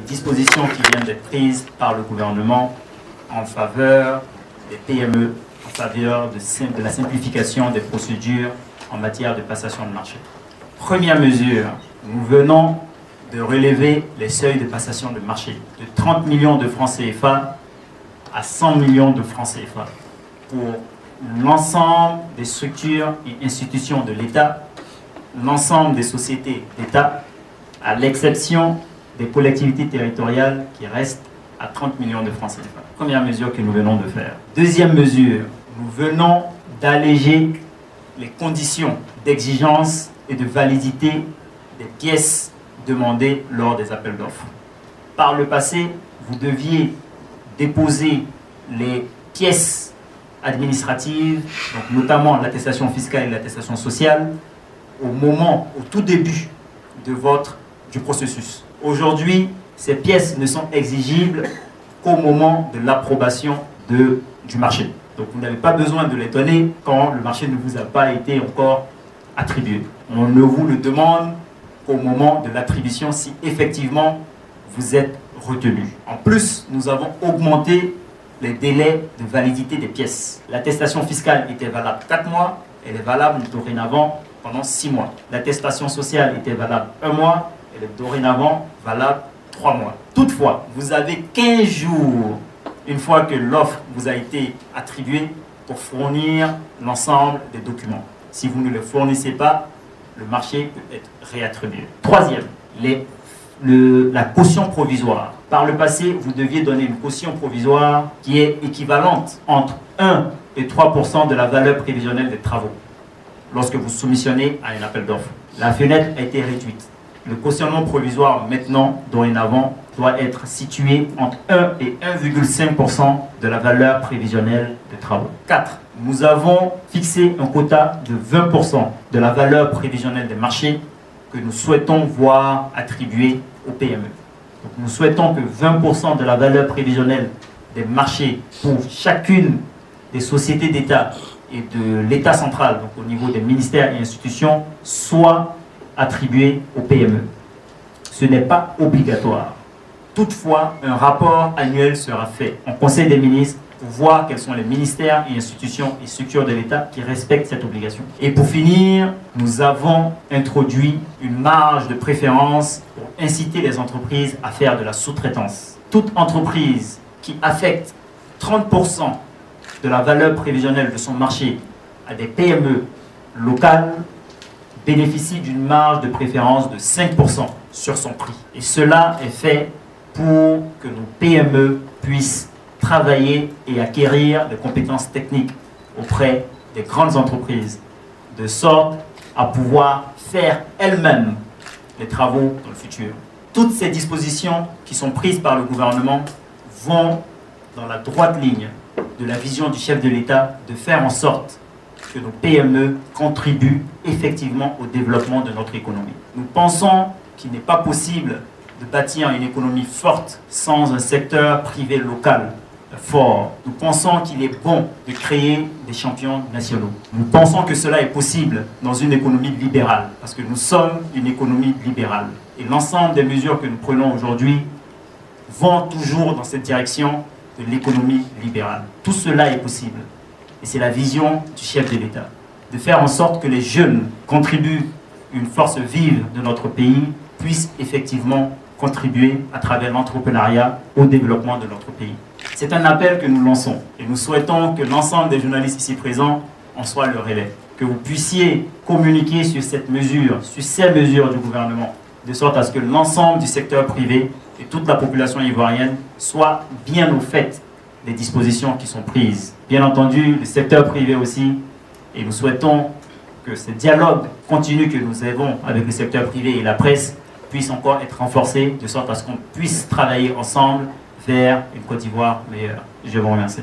dispositions qui viennent d'être prises par le gouvernement en faveur des PME, en faveur de la simplification des procédures en matière de passation de marché. Première mesure, nous venons de relever les seuils de passation de marché de 30 millions de francs CFA à 100 millions de francs CFA pour l'ensemble des structures et institutions de l'État, l'ensemble des sociétés d'État, à l'exception des collectivités territoriales qui restent à 30 millions de francs CFA. Première mesure que nous venons de faire. Deuxième mesure, nous venons d'alléger les conditions d'exigence et de validité des pièces demandées lors des appels d'offres. Par le passé, vous deviez déposer les pièces administratives, donc notamment l'attestation fiscale et l'attestation sociale, au tout début du processus. Aujourd'hui, ces pièces ne sont exigibles qu'au moment de l'approbation du marché. Donc vous n'avez pas besoin de les donner quand le marché ne vous a pas été encore attribué. On ne vous le demande qu'au moment de l'attribution si effectivement vous êtes retenu. En plus, nous avons augmenté les délais de validité des pièces. L'attestation fiscale était valable 4 mois, elle est valable dorénavant pendant 6 mois. L'attestation sociale était valable 1 mois, elle est dorénavant valable 3 mois. Toutefois, vous avez 15 jours, une fois que l'offre vous a été attribuée, pour fournir l'ensemble des documents. Si vous ne le fournissez pas, le marché peut être réattribué. Troisième, la caution provisoire. Par le passé, vous deviez donner une caution provisoire qui est équivalente entre 1 et 3% de la valeur prévisionnelle des travaux lorsque vous soumissionnez à un appel d'offres. La fenêtre a été réduite. Le cautionnement provisoire, maintenant, dorénavant, doit être situé entre 1 et 1,5% de la valeur prévisionnelle des travaux. 4. Nous avons fixé un quota de 20% de la valeur prévisionnelle des marchés que nous souhaitons voir attribuer aux PME. Donc, nous souhaitons que 20% de la valeur prévisionnelle des marchés pour chacune des sociétés d'État et de l'État central, donc au niveau des ministères et institutions, soit attribué aux PME. Ce n'est pas obligatoire. Toutefois, un rapport annuel sera fait en Conseil des ministres pour voir quels sont les ministères et institutions et structures de l'État qui respectent cette obligation. Et pour finir, nous avons introduit une marge de préférence pour inciter les entreprises à faire de la sous-traitance. Toute entreprise qui affecte 30% de la valeur prévisionnelle de son marché à des PME locales bénéficie d'une marge de préférence de 5% sur son prix. Et cela est fait pour que nos PME puissent travailler et acquérir des compétences techniques auprès des grandes entreprises, de sorte à pouvoir faire elles-mêmes les travaux dans le futur. Toutes ces dispositions qui sont prises par le gouvernement vont dans la droite ligne de la vision du chef de l'État de faire en sorte que nos PME contribuent effectivement au développement de notre économie. Nous pensons qu'il n'est pas possible de bâtir une économie forte sans un secteur privé local fort. Nous pensons qu'il est bon de créer des champions nationaux. Nous pensons que cela est possible dans une économie libérale, parce que nous sommes une économie libérale. Et l'ensemble des mesures que nous prenons aujourd'hui vont toujours dans cette direction de l'économie libérale. Tout cela est possible. Et c'est la vision du chef de l'État, de faire en sorte que les jeunes contribuent une force vive de notre pays, puissent effectivement contribuer à travers l'entrepreneuriat au développement de notre pays. C'est un appel que nous lançons et nous souhaitons que l'ensemble des journalistes ici présents en soient le relais. Que vous puissiez communiquer sur cette mesure, sur ces mesures du gouvernement, de sorte à ce que l'ensemble du secteur privé et toute la population ivoirienne soit bien au fait des dispositions qui sont prises. Bien entendu, le secteur privé aussi, et nous souhaitons que ce dialogue continu que nous avons avec le secteur privé et la presse puisse encore être renforcé, de sorte à ce qu'on puisse travailler ensemble vers une Côte d'Ivoire meilleure. Je vous remercie.